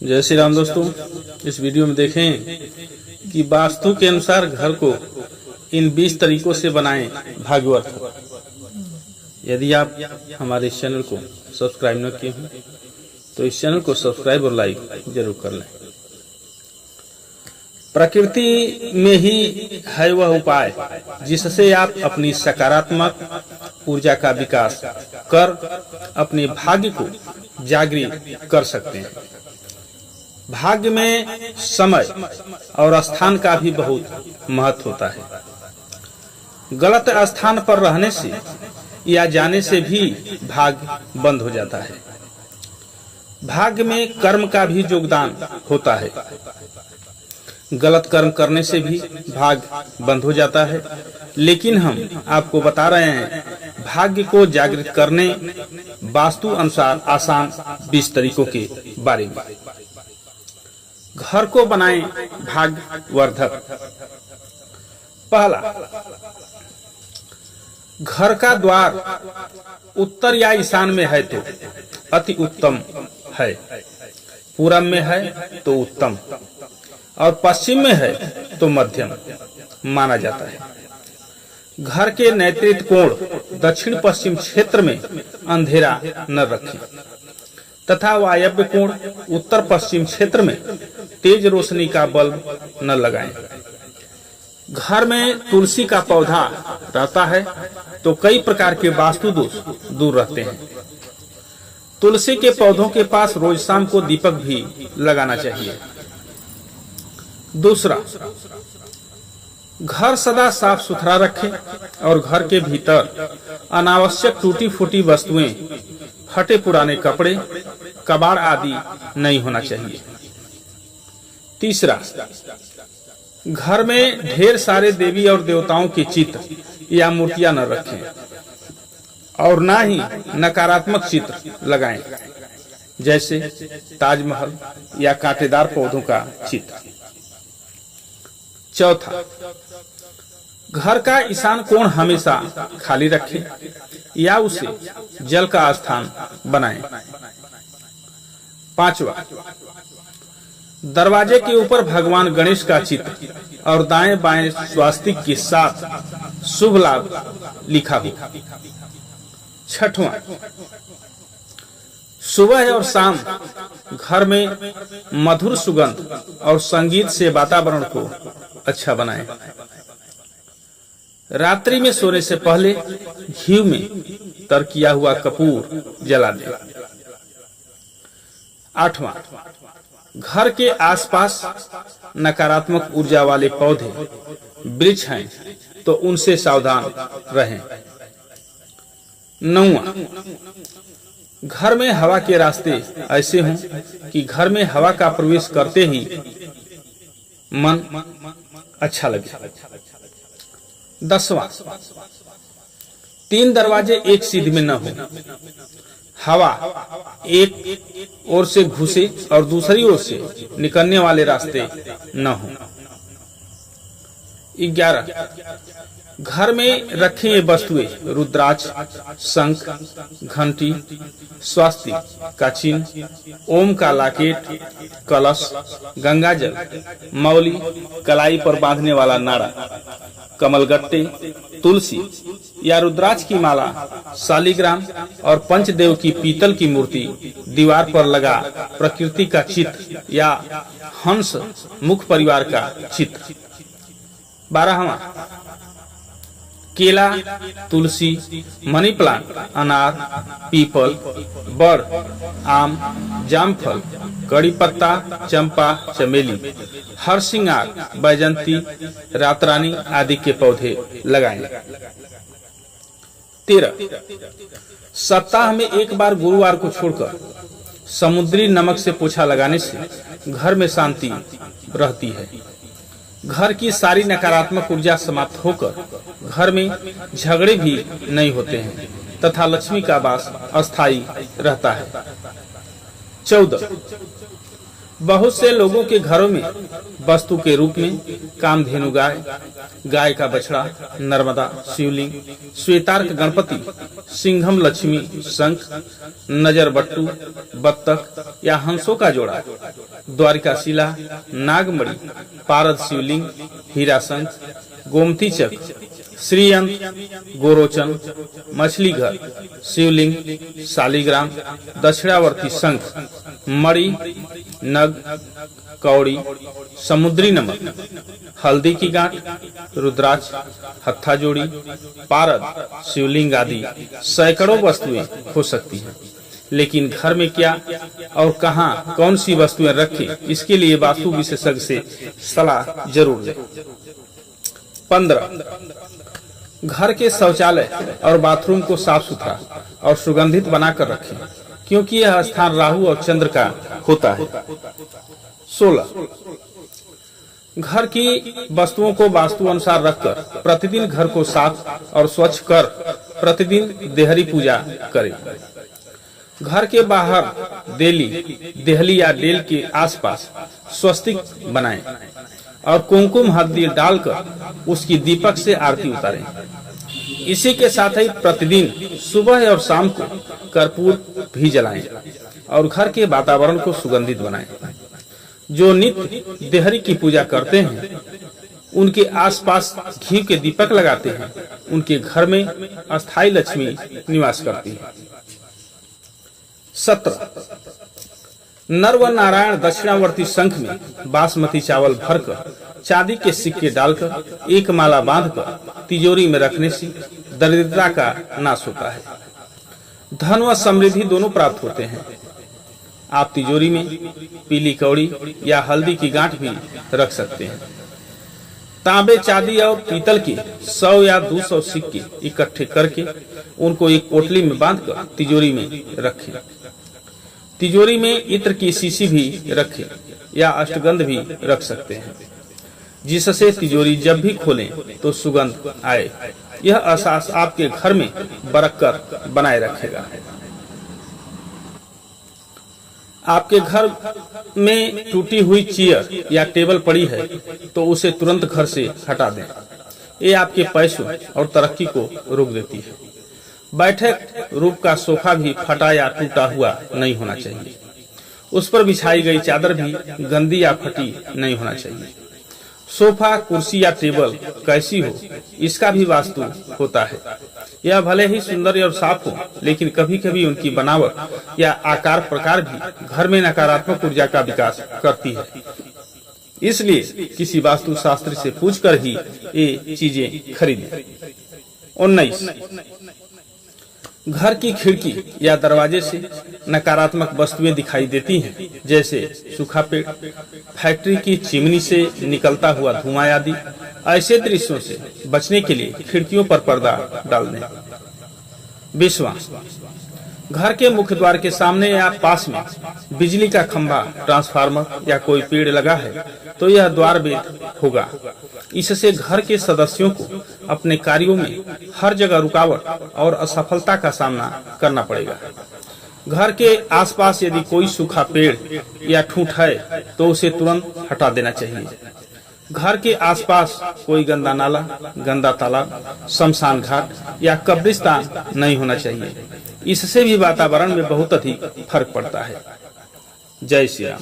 जय श्री राम दोस्तों, इस वीडियो में देखें कि वास्तु के अनुसार घर को इन 20 तरीकों से बनाएं भाग्यवर्थ। यदि आप हमारे इस चैनल को सब्सक्राइब न किए हैं तो इस चैनल को सब्सक्राइब और लाइक जरूर कर लें। प्रकृति में ही है वह उपाय जिससे आप अपनी सकारात्मक ऊर्जा का विकास कर अपने भाग्य को जागृत कर सकते हैं। भाग्य में समय और स्थान का भी बहुत महत्व होता है। गलत स्थान पर रहने से या जाने से भी भाग्य बंद हो जाता है। भाग्य में कर्म का भी योगदान होता है। गलत कर्म करने से भी भाग्य बंद हो जाता है। लेकिन हम आपको बता रहे हैं भाग्य को जागृत करने वास्तु अनुसार आसान 20 तरीकों के बारे में। घर को बनाएं भाग्यवर्धक। पहला, घर का द्वार उत्तर या ईशान में है तो अति उत्तम है, पूरब में है तो उत्तम और पश्चिम में है तो मध्यम माना जाता है। घर के नैऋत्य कोण दक्षिण पश्चिम क्षेत्र में अंधेरा न रखें तथा वायव्य कोण उत्तर पश्चिम क्षेत्र में तेज रोशनी का बल्ब न लगाएं। घर में तुलसी का पौधा रहता है तो कई प्रकार के वास्तु दोष दूर रहते हैं। तुलसी के पौधों के पास रोज शाम को दीपक भी लगाना चाहिए। दूसरा, घर सदा साफ सुथरा रखें और घर के भीतर अनावश्यक टूटी फूटी वस्तुएं, फटे पुराने कपड़े, कबाड़ आदि नहीं होना चाहिए। तीसरा, घर में ढेर सारे देवी और देवताओं के चित्र या मूर्तियां न रखें और ना ही नकारात्मक चित्र लगाएं, जैसे ताजमहल या कांटेदार पौधों का चित्र। चौथा, घर का ईशान कोण हमेशा खाली रखें या उसे जल का स्थान बनाएं। पांचवा, दरवाजे के ऊपर भगवान गणेश का चित्र और दाएं बाएं स्वास्तिक के साथ शुभ लाभ लिखा हो। छठवां, सुबह और शाम घर में मधुर सुगंध और संगीत से वातावरण को अच्छा बनाएं। रात्रि में सोने से पहले घी में तर किया हुआ कपूर जला दें। आठवां, घर के आसपास नकारात्मक ऊर्जा वाले पौधे वृक्ष हैं तो उनसे सावधान रहें। नौवां, घर में हवा के रास्ते ऐसे हों कि घर में हवा का प्रवेश करते ही मन अच्छा लगे। 10वां, 3 दरवाजे एक सीध में न हो। हवा एक ओर से घुसे और दूसरी ओर से निकलने वाले रास्ते न हो। 11, घर में रखे ये वस्तुएं रुद्राक्ष, शंख, घंटी, स्वास्तिक का चिन्ह, ओम का लाकेट, कलश, गंगाजल, मौली, कलाई पर बांधने वाला नाड़ा, कमलगट्टे, तुलसी या रुद्राक्ष की माला, शालिग्राम और पंचदेव की पीतल की मूर्ति, दीवार पर लगा प्रकृति का चित्र या हंस मुख परिवार का चित्र। 12वां, केला, तुलसी, मनी प्लांट, अनार, पीपल, बड़, आम, जामफल, कड़ी पत्ता, चंपा, चमेली, हरसिंगार, बैजंती, रातरानी आदि के पौधे लगाएं। 13, सप्ताह में एक बार गुरुवार को छोड़कर समुद्री नमक से पोछा लगाने से घर में शांति रहती है। घर की सारी नकारात्मक ऊर्जा समाप्त होकर घर में झगड़े भी नहीं होते हैं तथा लक्ष्मी का वास अस्थायी रहता है। 14, बहुत से लोगों के घरों में वस्तु के रूप में कामधेनु गाय, गाय का बछड़ा, नर्मदा, शिवलिंग, श्वेतार्क गणपति, सिंघम लक्ष्मी, शंख, नजर बट्टू, बत्तख या हंसों का जोड़ा, द्वारिका शिला, नागमणि, पारद शिवलिंग, हीरा शंख, गोमती चक्र, श्रीयंत्र, गोरोचन, मछली घर, शिवलिंग, शालिग्राम, दक्षिणावर्ती शंख, मणि, नग, कौड़ी, समुद्री नमक, हल्दी की गांठ, रुद्राक्ष, हत्था जोड़ी, पारद, शिवलिंग आदि सैकड़ों वस्तुएं हो सकती हैं। लेकिन घर में क्या और कहां कौन सी वस्तुएं रखें, इसके लिए वास्तु विशेषज्ञ से सलाह जरूर लें। 15. घर के शौचालय और बाथरूम को साफ सुथरा और सुगंधित बनाकर रखें, क्योंकि यह स्थान राहु और चंद्र का होता है। 16. घर की वस्तुओं को वास्तु अनुसार रखकर प्रतिदिन घर को साफ और स्वच्छ कर प्रतिदिन देहरी पूजा करें। घर के बाहर देहली या डेल के आसपास स्वस्तिक बनाएं और कुमकुम हल्दी डालकर उसकी दीपक से आरती उतारें। इसी के साथ ही प्रतिदिन सुबह और शाम को कर्पूर भी जलाएं और घर के वातावरण को सुगंधित बनाएं। जो नित्य देहरी की पूजा करते हैं, उनके आसपास घी के दीपक लगाते हैं, उनके घर में अस्थायी लक्ष्मी निवास करती है। 17. नर व नारायण दक्षिणावर्ती शंख में बासमती चावल भरकर चांदी के सिक्के डालकर एक माला बांधकर तिजोरी में रखने से दरिद्रता का नाश होता है। धन व समृद्धि दोनों प्राप्त होते हैं। आप तिजोरी में पीली कौड़ी या हल्दी की गांठ भी रख सकते हैं। तांबे, चांदी और पीतल के 100 या 200 सिक्के इकट्ठे करके उनको एक पोटली में बांधकर तिजोरी में रखें। तिजोरी में इत्र की शीशी भी रखें या अष्टगंध भी रख सकते हैं, जिससे तिजोरी जब भी खोलें तो सुगंध आए। यह एहसास आपके घर में बरकत बनाए रखेगा। आपके घर में टूटी हुई चेयर या टेबल पड़ी है तो उसे तुरंत घर से हटा दें। ये आपके पैसों और तरक्की को रोक देती है। बैठक रूप का सोफा भी फटा या टूटा हुआ नहीं होना चाहिए। उस पर बिछाई गई चादर भी गंदी या फटी नहीं होना चाहिए। सोफा, कुर्सी या टेबल कैसी हो, इसका भी वास्तु होता है। यह भले ही सुंदर और साफ हो, लेकिन कभी कभी उनकी बनावट या आकार प्रकार भी घर में नकारात्मक ऊर्जा का विकास करती है। इसलिए किसी वास्तु शास्त्री से पूछकर ही ये चीजें खरीदें। 19. घर की खिड़की या दरवाजे से नकारात्मक वस्तुएं दिखाई देती हैं, जैसे सूखा पेड़, फैक्ट्री की चिमनी से निकलता हुआ धुआं आदि। ऐसे दृश्यों से बचने के लिए खिड़कियों पर पर्दा डाल दें। 20. घर के मुख्य द्वार के सामने या पास में बिजली का खंभा, ट्रांसफार्मर या कोई पेड़ लगा है तो यह द्वार भेद होगा। इससे घर के सदस्यों को अपने कार्यों में हर जगह रुकावट और असफलता का सामना करना पड़ेगा। घर के आसपास यदि कोई सूखा पेड़ या ठूंठ है तो उसे तुरंत हटा देना चाहिए। घर के आसपास कोई गंदा नाला, गंदा तालाब, शमशान घाट या कब्रिस्तान नहीं होना चाहिए। इससे भी वातावरण में बहुत अधिक फर्क पड़ता है। जय श्री राम।